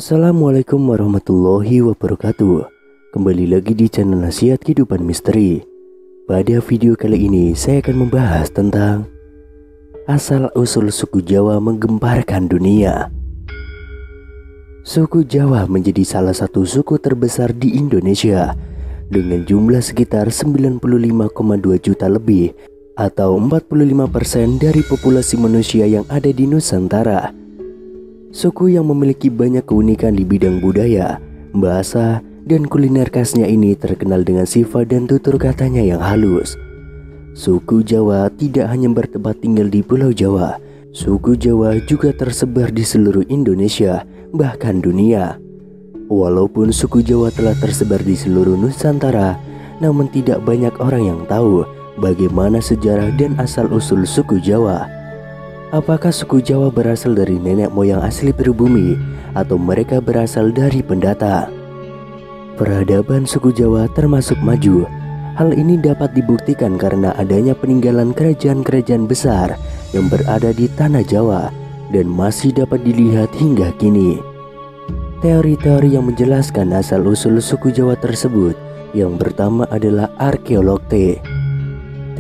Assalamualaikum warahmatullahi wabarakatuh. Kembali lagi di channel Nasihat Kehidupan Misteri. Pada video kali ini saya akan membahas tentang asal-usul suku Jawa menggemparkan dunia. Suku Jawa menjadi salah satu suku terbesar di Indonesia dengan jumlah sekitar 95,2 juta lebih atau 45% dari populasi manusia yang ada di Nusantara. Suku yang memiliki banyak keunikan di bidang budaya, bahasa, dan kuliner khasnya ini terkenal dengan sifat dan tutur katanya yang halus. Suku Jawa tidak hanya bertempat tinggal di Pulau Jawa, suku Jawa juga tersebar di seluruh Indonesia, bahkan dunia. Walaupun suku Jawa telah tersebar di seluruh Nusantara, namun tidak banyak orang yang tahu bagaimana sejarah dan asal-usul suku Jawa. Apakah suku Jawa berasal dari nenek moyang asli pribumi atau mereka berasal dari pendatang? Peradaban suku Jawa termasuk maju. Hal ini dapat dibuktikan karena adanya peninggalan kerajaan-kerajaan besar yang berada di tanah Jawa dan masih dapat dilihat hingga kini. Teori-teori yang menjelaskan asal-usul suku Jawa tersebut, yang pertama adalah arkeolog T.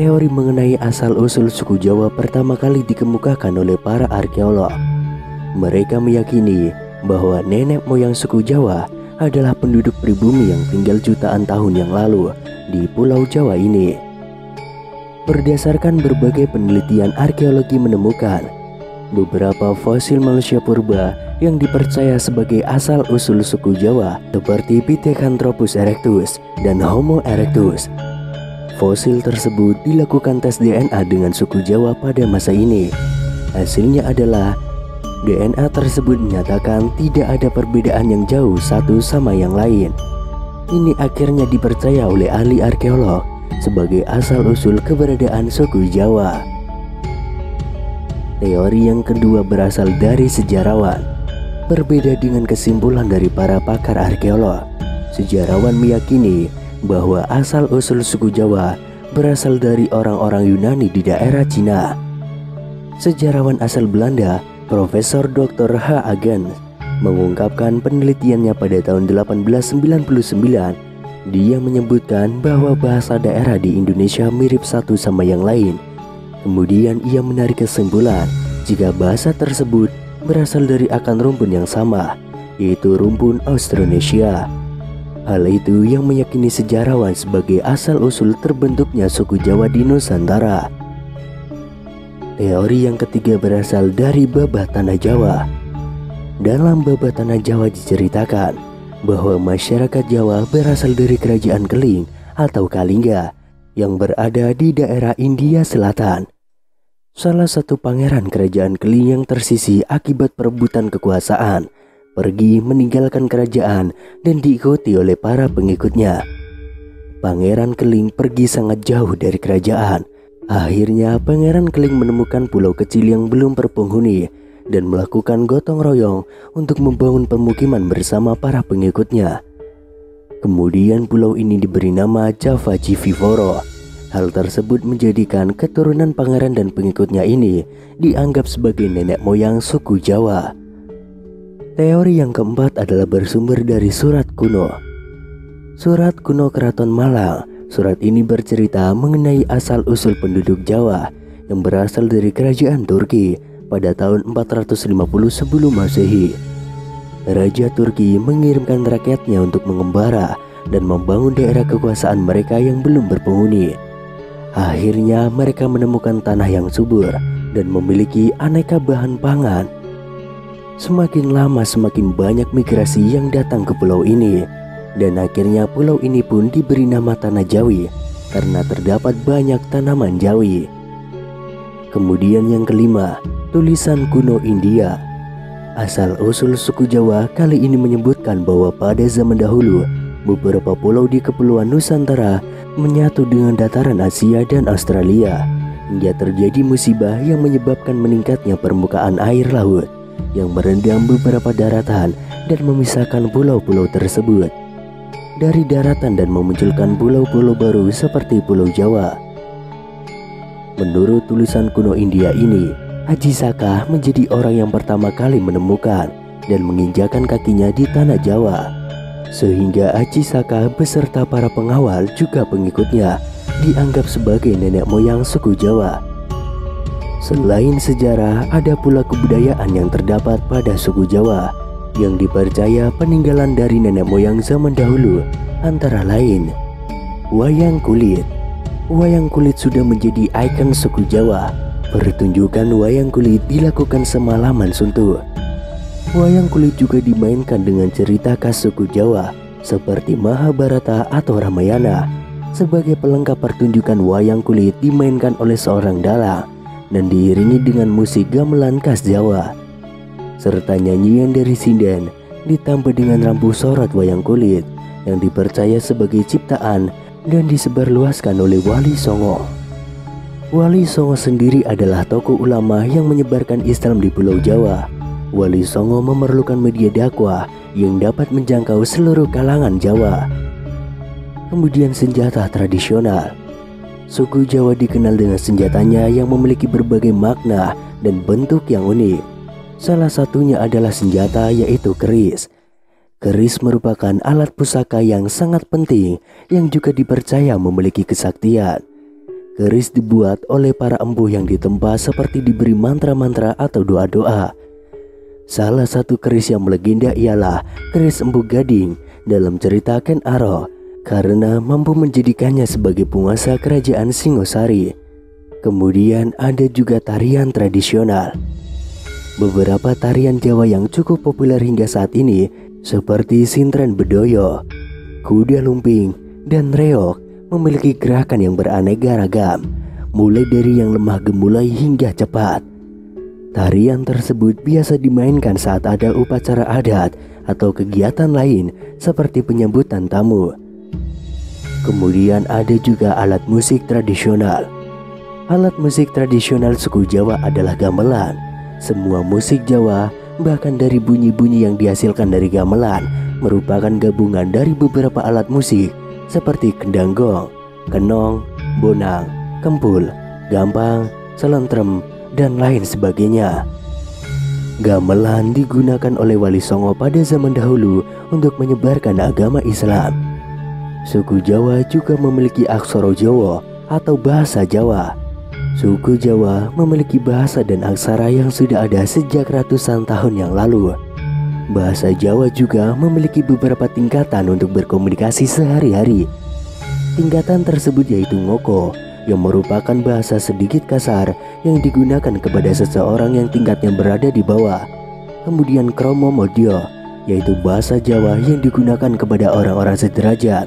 Teori mengenai asal-usul suku Jawa pertama kali dikemukakan oleh para arkeolog. Mereka meyakini bahwa nenek moyang suku Jawa adalah penduduk pribumi yang tinggal jutaan tahun yang lalu di Pulau Jawa ini. Berdasarkan berbagai penelitian arkeologi menemukan beberapa fosil manusia purba yang dipercaya sebagai asal-usul suku Jawa seperti Pithecanthropus erectus dan Homo erectus. Fosil tersebut dilakukan tes DNA dengan suku Jawa pada masa ini. Hasilnya adalah DNA tersebut menyatakan tidak ada perbedaan yang jauh satu sama yang lain. Ini akhirnya dipercaya oleh ahli arkeolog sebagai asal-usul keberadaan suku Jawa. Teori yang kedua berasal dari sejarawan. Berbeda dengan kesimpulan dari para pakar arkeolog, sejarawan meyakini bahwa asal-usul suku Jawa berasal dari orang-orang Yunani di daerah Cina. Sejarawan asal Belanda, Profesor Dr. H. Agens, mengungkapkan penelitiannya pada tahun 1899. Dia menyebutkan bahwa bahasa daerah di Indonesia mirip satu sama yang lain. Kemudian ia menarik kesimpulan jika bahasa tersebut berasal dari akar rumpun yang sama, yaitu rumpun Austronesia. Hal itu yang meyakini sejarawan sebagai asal-usul terbentuknya suku Jawa di Nusantara. Teori yang ketiga berasal dari Babah Tanah Jawa. Dalam Babah Tanah Jawa diceritakan bahwa masyarakat Jawa berasal dari kerajaan Keling atau Kalingga yang berada di daerah India Selatan. Salah satu pangeran kerajaan Keling yang tersisih akibat perebutan kekuasaan pergi meninggalkan kerajaan dan diikuti oleh para pengikutnya. Pangeran Keling pergi sangat jauh dari kerajaan. Akhirnya Pangeran Keling menemukan pulau kecil yang belum berpenghuni dan melakukan gotong royong untuk membangun pemukiman bersama para pengikutnya. Kemudian pulau ini diberi nama Java Civivoro. Hal tersebut menjadikan keturunan pangeran dan pengikutnya ini dianggap sebagai nenek moyang suku Jawa. Teori yang keempat adalah bersumber dari surat kuno. Surat kuno Keraton Malang. Surat ini bercerita mengenai asal-usul penduduk Jawa yang berasal dari kerajaan Turki pada tahun 450 sebelum Masehi. Raja Turki mengirimkan rakyatnya untuk mengembara dan membangun daerah kekuasaan mereka yang belum berpenghuni. Akhirnya mereka menemukan tanah yang subur dan memiliki aneka bahan pangan. Semakin lama semakin banyak migrasi yang datang ke pulau ini, dan akhirnya pulau ini pun diberi nama Tanah Jawi karena terdapat banyak tanaman Jawi. Kemudian yang kelima, tulisan kuno India. Asal-usul suku Jawa kali ini menyebutkan bahwa pada zaman dahulu beberapa pulau di Kepulauan Nusantara menyatu dengan dataran Asia dan Australia hingga terjadi musibah yang menyebabkan meningkatnya permukaan air laut yang merendam beberapa daratan dan memisahkan pulau-pulau tersebut dari daratan dan memunculkan pulau-pulau baru seperti Pulau Jawa. Menurut tulisan kuno India ini, Haji Saka menjadi orang yang pertama kali menemukan dan menginjakan kakinya di tanah Jawa. Sehingga Aji Saka beserta para pengawal juga pengikutnya dianggap sebagai nenek moyang suku Jawa. Selain sejarah, ada pula kebudayaan yang terdapat pada suku Jawa yang dipercaya peninggalan dari nenek moyang zaman dahulu, antara lain wayang kulit. Wayang kulit sudah menjadi ikon suku Jawa. Pertunjukan wayang kulit dilakukan semalaman suntuk. Wayang kulit juga dimainkan dengan cerita khas suku Jawa seperti Mahabharata atau Ramayana. Sebagai pelengkap pertunjukan wayang kulit dimainkan oleh seorang dalang dan diiringi dengan musik gamelan khas Jawa serta nyanyian dari sinden, ditambah dengan rambu sorot wayang kulit yang dipercaya sebagai ciptaan dan disebarluaskan oleh Wali Songo. Wali Songo sendiri adalah tokoh ulama yang menyebarkan Islam di Pulau Jawa. Wali Songo memerlukan media dakwah yang dapat menjangkau seluruh kalangan Jawa. Kemudian senjata tradisional. Suku Jawa dikenal dengan senjatanya yang memiliki berbagai makna dan bentuk yang unik. Salah satunya adalah senjata yaitu keris. Keris merupakan alat pusaka yang sangat penting yang juga dipercaya memiliki kesaktian. Keris dibuat oleh para empuh yang ditempa seperti diberi mantra-mantra atau doa-doa. Salah satu keris yang melegenda ialah keris Empu Gading dalam cerita Ken Arok, karena mampu menjadikannya sebagai penguasa kerajaan Singosari. Kemudian ada juga tarian tradisional. Beberapa tarian Jawa yang cukup populer hingga saat ini seperti Sintren Bedoyo, Kuda Lumping, dan Reog memiliki gerakan yang beraneka ragam, mulai dari yang lemah gemulai hingga cepat. Tarian tersebut biasa dimainkan saat ada upacara adat atau kegiatan lain seperti penyambutan tamu. Kemudian ada juga alat musik tradisional. Alat musik tradisional suku Jawa adalah gamelan. Semua musik Jawa, bahkan dari bunyi-bunyi yang dihasilkan dari gamelan, merupakan gabungan dari beberapa alat musik seperti kendang gong, kenong, bonang, kempul, gampang, selentrem, dan lain sebagainya. Gamelan digunakan oleh Wali Songo pada zaman dahulu untuk menyebarkan agama Islam. Suku Jawa juga memiliki aksara Jawa atau bahasa Jawa. Suku Jawa memiliki bahasa dan aksara yang sudah ada sejak ratusan tahun yang lalu. Bahasa Jawa juga memiliki beberapa tingkatan untuk berkomunikasi sehari-hari. Tingkatan tersebut yaitu ngoko, yang merupakan bahasa sedikit kasar yang digunakan kepada seseorang yang tingkatnya berada di bawah. Kemudian kromo modyo, yaitu bahasa Jawa yang digunakan kepada orang-orang sederajat.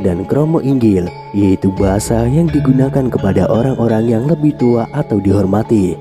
Dan kromo inggil, yaitu bahasa yang digunakan kepada orang-orang yang lebih tua atau dihormati.